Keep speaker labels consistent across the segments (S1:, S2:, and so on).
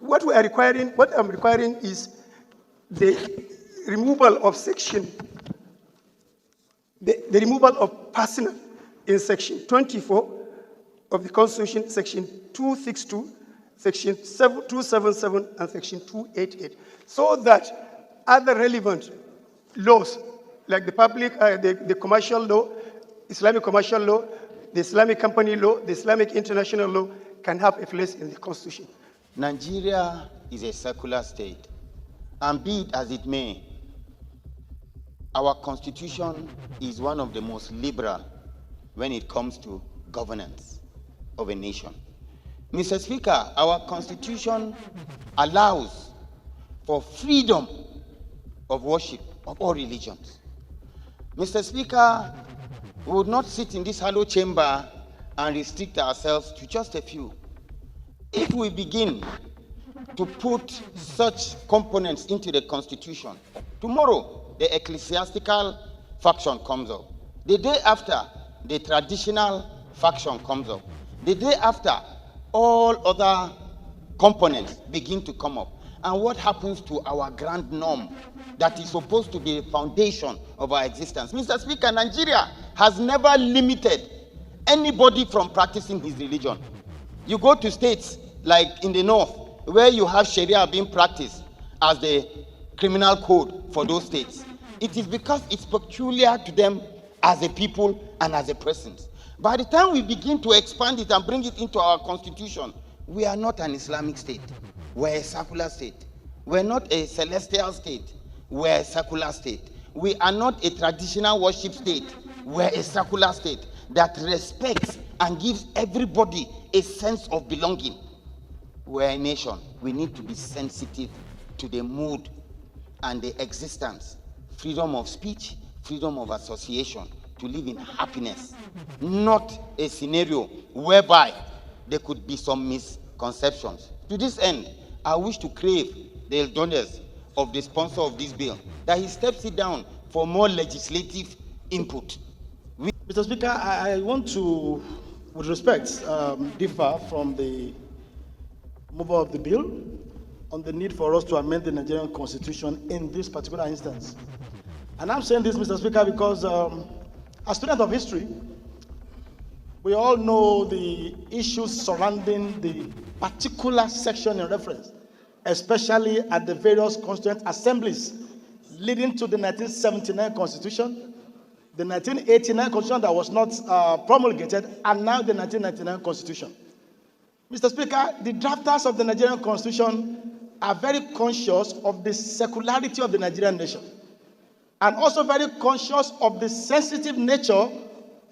S1: what I'm requiring is the removal of section, the removal of personal in section 24 of the Constitution, section 262, section 277, and section 288, so that other relevant laws, like the commercial law, Islamic commercial law, the Islamic company law, the Islamic international law, can have a place in the Constitution.
S2: Nigeria is a secular state, and be it as it may, our Constitution is one of the most liberal when it comes to governance of a nation. Mr. Speaker, our Constitution allows for freedom of worship of all religions. Mr. Speaker, we would not sit in this hollow chamber and restrict ourselves to just a few. If we begin to put such components into the Constitution, tomorrow the ecclesiastical faction comes up. The day after, the traditional faction comes up. The day after, all other components begin to come up. And what happens to our grand norm that is supposed to be the foundation of our existence? Mr. Speaker, Nigeria has never limited anybody from practicing his religion. You go to states like in the north, where you have Shariah being practiced as the criminal code for those states. It is because it's peculiar to them as a people and as a persons. By the time we begin to expand it and bring it into our Constitution, we are not an Islamic state. We're a secular state. We're not a celestial state. We're a secular state. We are not a traditional worship state. We're a secular state that respects and gives everybody a sense of belonging. We're a nation. We need to be sensitive to the mood and the existence, freedom of speech, freedom of association, to live in happiness, not a scenario whereby there could be some misconceptions. To this end, I wish to crave the indulgence of the sponsor of this bill, that he steps it down for more legislative input.
S3: Mr. Speaker, I want to, with respect, differ from the mover of the bill on the need for us to amend the Nigerian Constitution in this particular instance. And I'm saying this, Mr. Speaker, because as students of history, we all know the issues surrounding the particular section in reference, especially at the various constituent assemblies leading to the 1979 Constitution, the 1989 Constitution that was not promulgated, and now the 1999 Constitution. Mr. Speaker, the drafters of the Nigerian Constitution are very conscious of the secularity of the Nigerian nation, and also very conscious of the sensitive nature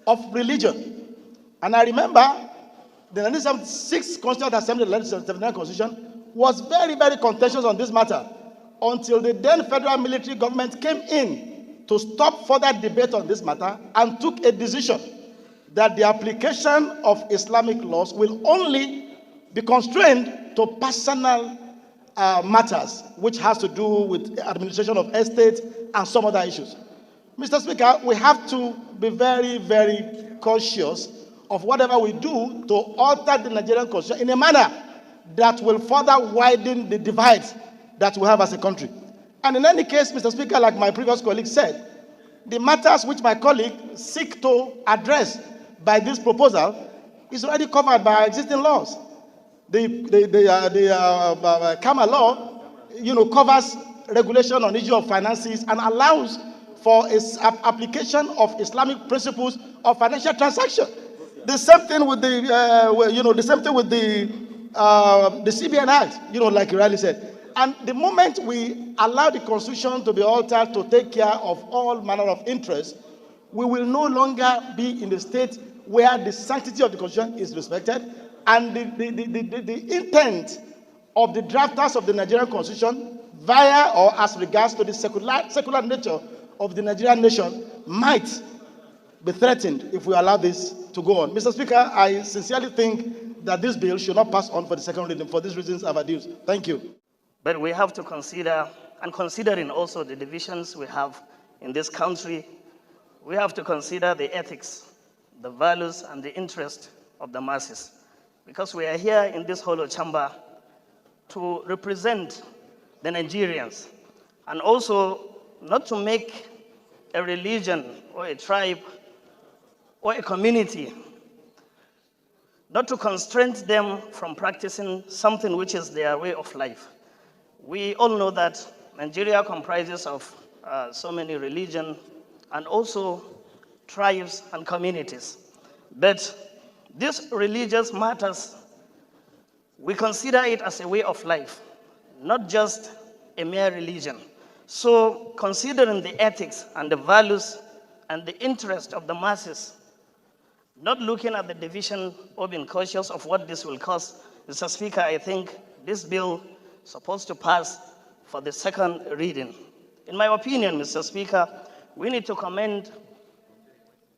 S3: of religion. And I remember the 1976 Constituent Assembly, the 1979 Constitution, was very, very contentious on this matter until the then federal military government came in to stop further debate on this matter and took a decision that the application of Islamic laws will only be constrained to personal matters, which has to do with administration of estate and some other issues. Mr. Speaker, we have to be very, very conscious of whatever we do to alter the Nigerian Constitution in a manner that will further widen the divide that we have as a country. And in any case, Mr. Speaker, like my previous colleague said, the matters which my colleague seek to address by this proposal is already covered by existing laws. The Kama law, covers regulation on issue of finances and allows for application of Islamic principles of financial transaction. The same thing with the CBN Act, like you rightly said. And the moment we allow the Constitution to be altered to take care of all manner of interests, we will no longer be in a state where the sanctity of the Constitution is respected, and the intent of the drafters of the Nigerian Constitution, via or as regards to the secular nature of the Nigerian nation, might be threatened if we allow this to go on. Mr. Speaker, I sincerely think that this bill should not pass on for the second reading. For these reasons I've adduced. Thank you.
S4: But we have to consider, and considering also the divisions we have in this country, we have to consider the ethics, the values, and the interest of the masses. Because we are here in this hollow chamber to to represent the Nigerians, and also not to make a religion or a tribe or a community, not to constrain them from practicing something which is their way of life. We all know that Nigeria comprises of so many religions and also tribes and communities. But these religious matters, we consider it as a way of life, not just a mere religion. So considering the ethics and the values and the interest of the masses, not looking at the division or being cautious of what this will cause, Mr. Speaker, I think this bill is supposed to pass for the second reading. In my opinion, Mr. Speaker, we need to commend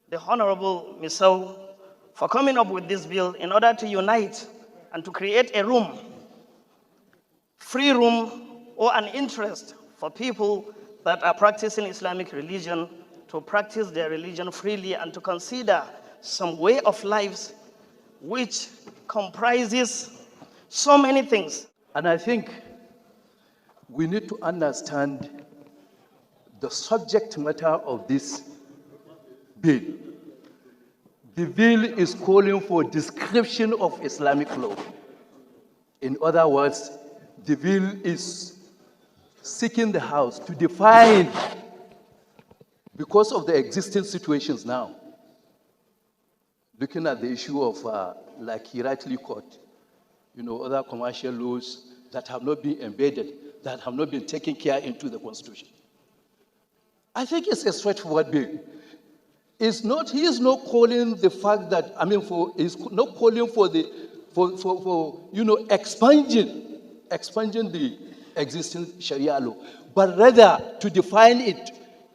S4: the Honorable Misau for coming up with this bill in order to unite and to create a room, free room, or an interest for people that are practicing Islamic religion to practice their religion freely and to consider some way of lives which comprises so many things.
S5: And I think we need to understand the subject matter of this bill. The bill is calling for description of Islamic law. In other words, the bill is seeking the House to define, because of the existing situations now, looking at the issue of, like he rightly caught, other commercial laws that have not been embedded, that have not been taken care into the Constitution. I think it's a straightforward bill. He is not calling the fact that, he's not calling for expunging the existing Sharia law, but rather to define it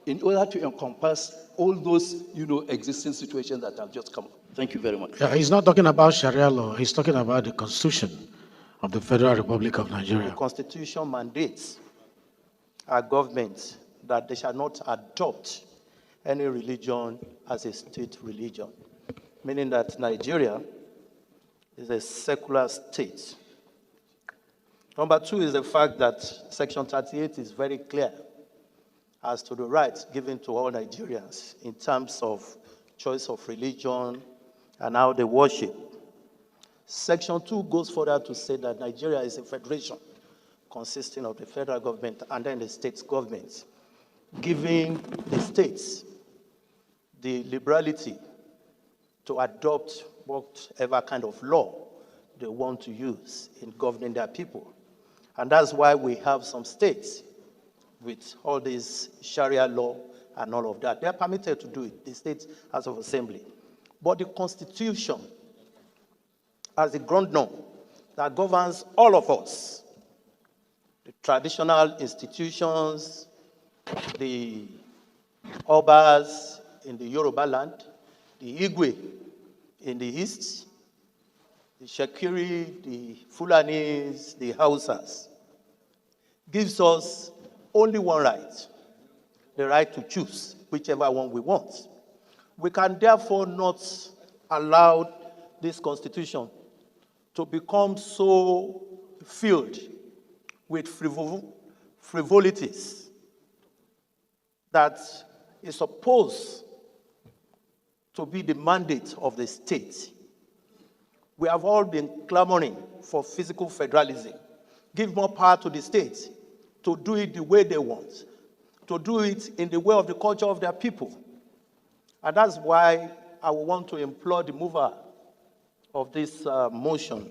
S5: in order to encompass all those, existing situations that have just come up. Thank you very much.
S6: Yeah, he's not talking about Sharia law. He's talking about the Constitution of the Federal Republic of Nigeria.
S3: The Constitution mandates our government that they shall not adopt any religion as a state religion, meaning that Nigeria is a secular state. Number two is the fact that Section 38 is very clear as to the rights given to all Nigerians in terms of choice of religion and how they worship. Section 2 goes further to say that Nigeria is a federation consisting of the federal government and then the state governments, giving the states the liberality to adopt whatever kind of law they want to use in governing their people. And that's why we have some states with all this Sharia law and all of that. They are permitted to do it, the States House of Assembly. But the Constitution, as the ground norm that governs all of us, the traditional institutions, the Obas in the Yoruba land, the Igwe in the east, the Shakiri, the Fulanis, the Hausas, gives us only one right, the right to choose whichever one we want. We can therefore not allow this constitution to become so filled with frivolities that is supposed to be the mandate of the state. We have all been clamoring for physical federalism. Give more power to the states to do it the way they want, to do it in the way of the culture of their people. And that's why I would want to implore the mover of this motion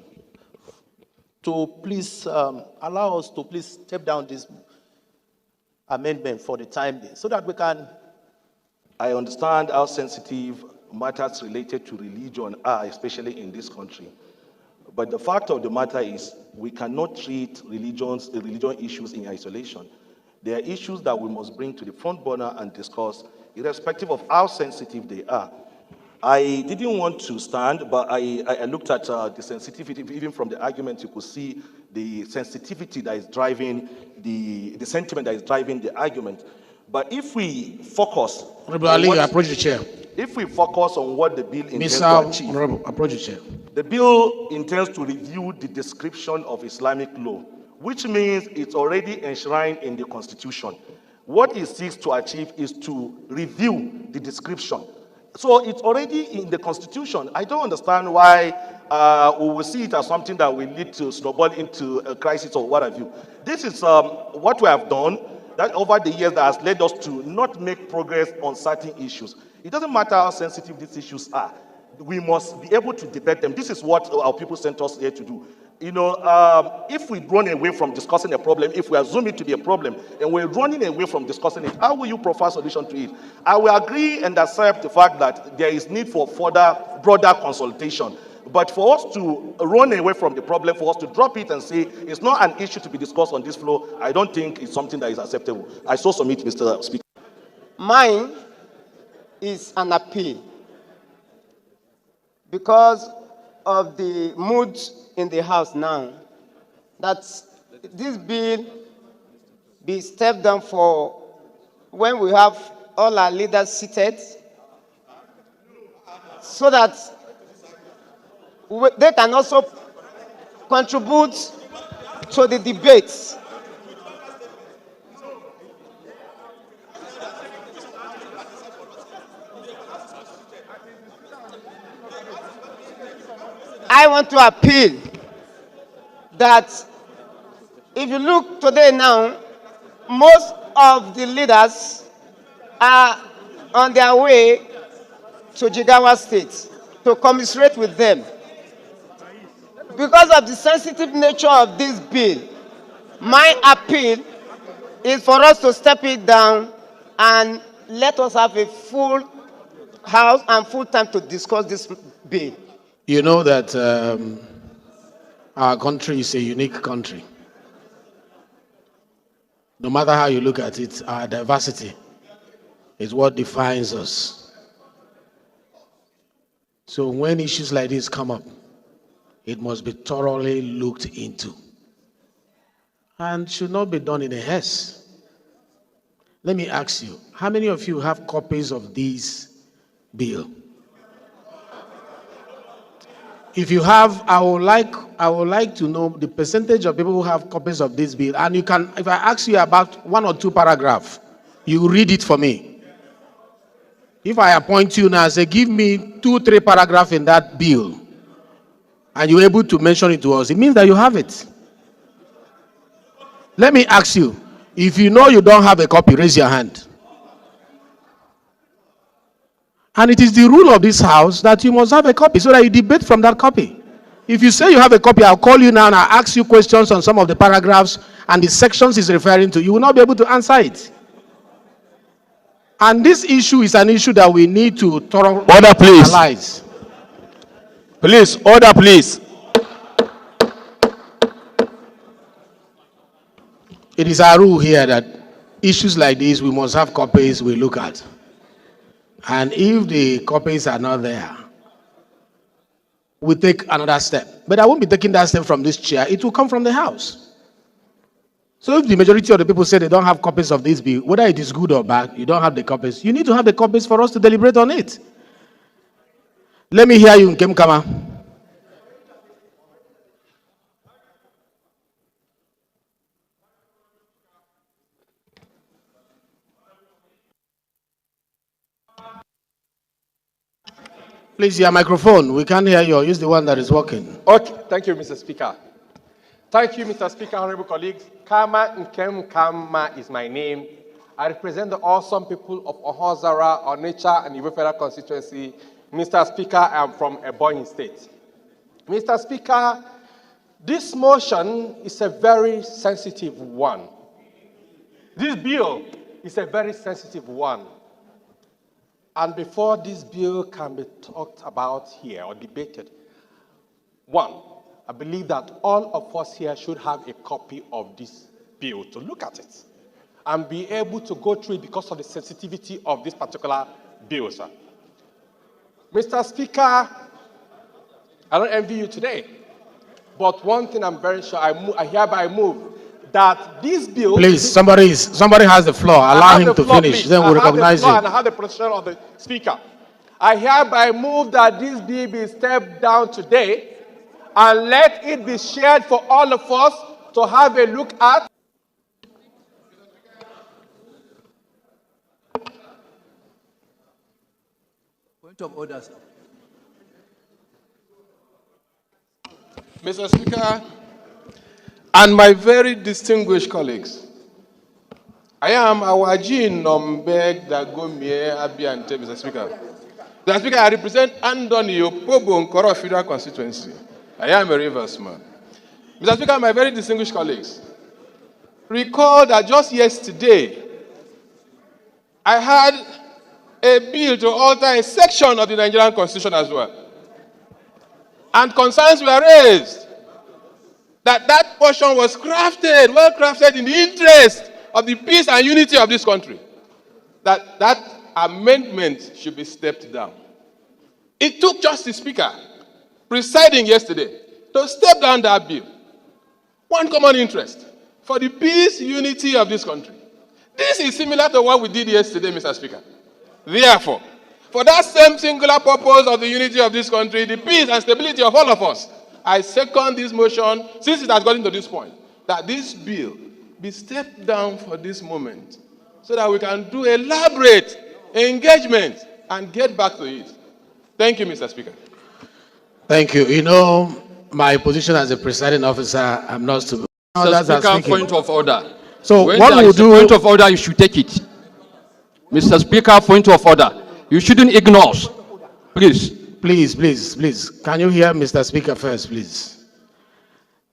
S3: to please allow us to please step down this amendment for the time being so that we can.
S7: I understand how sensitive matters related to religion are, especially in this country. But the fact of the matter is we cannot treat religion issues in isolation. There are issues that we must bring to the front burner and discuss, irrespective of how sensitive they are. I didn't want to stand, but I looked at the sensitivity. Even from the argument, you could see the sensitivity that is driving the sentiment that is driving the argument. But if we focus,
S6: Honorable Ali, approach the chair.
S7: If we focus on what the bill intends to achieve,
S6: Honorable, approach the chair.
S7: the bill intends to review the description of Islamic law, which means it's already enshrined in the Constitution. What it seeks to achieve is to review the description. So it's already in the Constitution. I don't understand why we will see it as something that will lead to snowball into a crisis or what have you. This is what we have done that over the years that has led us to not make progress on certain issues. It doesn't matter how sensitive these issues are. We must be able to debate them. This is what our people sent us here to do. You know, if we run away from discussing a problem, if we assume it to be a problem, and we're running away from discussing it, how will you provide a solution to it? I will agree and accept the fact that there is need for further, broader consultation. But for us to run away from the problem, for us to drop it and say it's not an issue to be discussed on this floor, I don't think it's something that is acceptable. I so submit, Mr. Speaker.
S8: Mine is an appeal because of the mood in the House now, that this bill be stepped down for when we have all our leaders seated, so that they can also contribute to the debates. I want to appeal that if you look today now, most of the leaders are on their way to Jigawa State to commiserate with them. Because of the sensitive nature of this bill, my appeal is for us to step it down and let us have a full house and full time to discuss this bill.
S6: You know that our country is a unique country. No matter how you look at it, our diversity is what defines us. So when issues like this come up, it must be thoroughly looked into and should not be done in a haste. Let me ask you, how many of you have copies of this bill? If you have, I would like to know the percentage of people who have copies of this bill. And you can, if I ask you about 1 or 2 paragraphs, you read it for me. If I appoint you now and say, give me 2, 3 paragraphs in that bill, and you're able to mention it to us, it means that you have it. Let me ask you, if you know you don't have a copy, raise your hand. And it is the rule of this house that you must have a copy so that you debate from that copy. If you say you have a copy, I'll call you now and I'll ask you questions on some of the paragraphs and the sections he's referring to. You will not be able to answer it. And this issue is an issue that we need to thoroughly analyze.
S7: Please, order, please.
S6: It is our rule here that issues like this, we must have copies we look at. And if the copies are not there, we take another step. But I won't be taking that step from this chair. It will come from the House. So if the majority of the people say they don't have copies of this bill, whether it is good or bad, you don't have the copies, you need to have the copies for us to deliberate on it. Let me hear you, Nkem Kama. Please, your microphone. We can't hear you. Use the one that is working.
S9: Okay, thank you, Mr. Speaker. Thank you, Mr. Speaker, honorable colleagues. Kama Nkem Kama is my name. I represent the awesome people of Ohozara, Onitsha, and Iwo Federal constituency. Mr. Speaker, I am from Ebonyi State. Mr. Speaker, this motion is a very sensitive one. This bill is a very sensitive one. And before this bill can be talked about here or debated, one, I believe that all of us here should have a copy of this bill to look at it and be able to go through it because of the sensitivity of this particular bill, sir. Mr. Speaker, I don't envy you today, but one thing I'm very sure, I hereby move that this bill...
S6: Please, somebody has the floor. Allow him to finish.
S9: Please.
S6: Then we'll recognize you.
S9: And I have the position of the Speaker. I hereby move that this bill be stepped down today and let it be shared for all of us to have a look at.
S5: Point of order, sir.
S9: Mr. Speaker, and my very distinguished colleagues, I am Awajin Nombeg Dagomie Abiante, Mr. Speaker. Mr. Speaker, I represent Andoni Opobo Nkoro Federal Constituency. I am a Rivers man. Mr. Speaker, my very distinguished colleagues, recall that just yesterday, I had a bill to alter a section of the Nigerian Constitution as well. And concerns were raised that that portion was crafted, well crafted in the interest of the peace and unity of this country. That amendment should be stepped down. It took just the Speaker presiding yesterday to step down that bill. One common interest for the peace, unity of this country. This is similar to what we did yesterday, Mr. Speaker. Therefore, for that same singular purpose of the unity of this country, the peace and stability of all of us, I second this motion, since it has gotten to this point, that this bill be stepped down for this moment, so that we can do elaborate engagement and get back to it. Thank you, Mr. Speaker.
S6: Thank you. You know, my position as a presiding officer, I'm not to.
S10: Mr. Speaker, point of order.
S6: So
S10: when
S6: what
S10: there
S6: we'll
S10: is a
S6: do?
S10: point of order, you should take it. Mr. Speaker, point of order. You shouldn't ignore us. Please.
S6: Please. Can you hear Mr. Speaker first, please?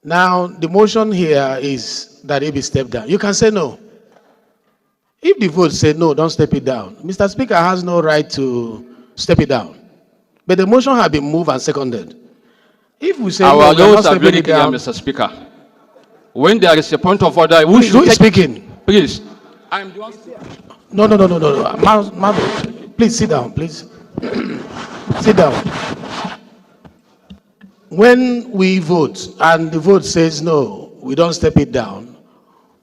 S6: Now, the motion here is that it be stepped down. You can say no. If the vote say no, don't step it down. Mr. Speaker has no right to step it down. But the motion has been moved and seconded. If we say
S10: Our
S6: no,
S10: laws are very clear, Mr. Speaker. When there is a point of order, we should
S6: who is
S10: take
S6: speaking?
S10: Please. I'm the one.
S6: No. Please sit down, please. Sit down. When we vote and the vote says no, we don't step it down,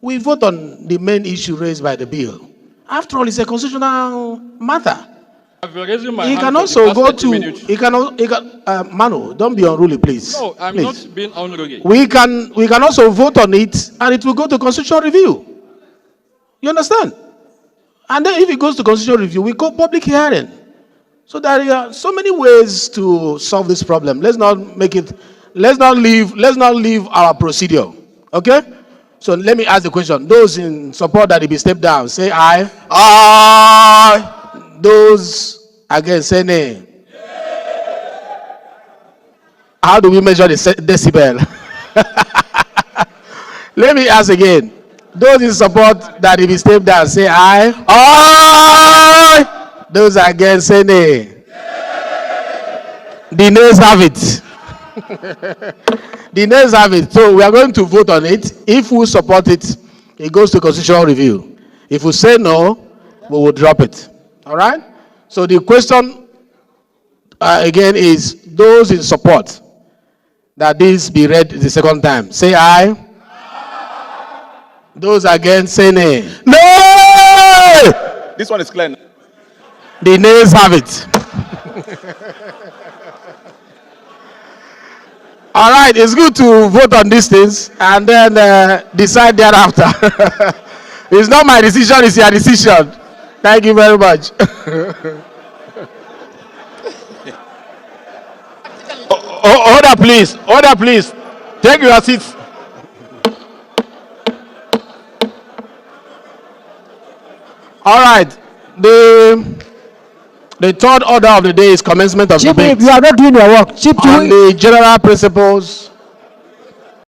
S6: we vote on the main issue raised by the bill. After all, it's a constitutional matter. He can also go to, Manu, don't be unruly, please.
S10: No, I'm
S6: please.
S10: not being unruly.
S6: We can also vote on it and it will go to constitutional review. You understand? And then if it goes to constitutional review, we go public hearing. So there are so many ways to solve this problem. Let's not leave our procedure. Okay? So let me ask the question. Those in support that it be stepped down, say aye. Aye. Those against, say nay. How do we measure the decibel? Let me ask again. Those in support that it be stepped down, say aye. Aye. Those against, say nay. The nays have it. The nays have it. So we are going to vote on it. If we support it, it goes to constitutional review. If we say no, we will drop it. All right? So the question again is those in support that this be read the second time, say aye. Those against, say nay. No!
S7: This one is clear.
S6: The nays have it. All right, it's good to vote on these things and then decide thereafter. It's not my decision, it's your decision. Thank you very much.
S11: Order, please. Order, please. Take your seats.
S6: All right. The third order of the day is commencement of
S12: Chief
S6: debate.
S12: Whip, you are not doing your work. Chief
S6: On
S12: Whip.
S6: the general principles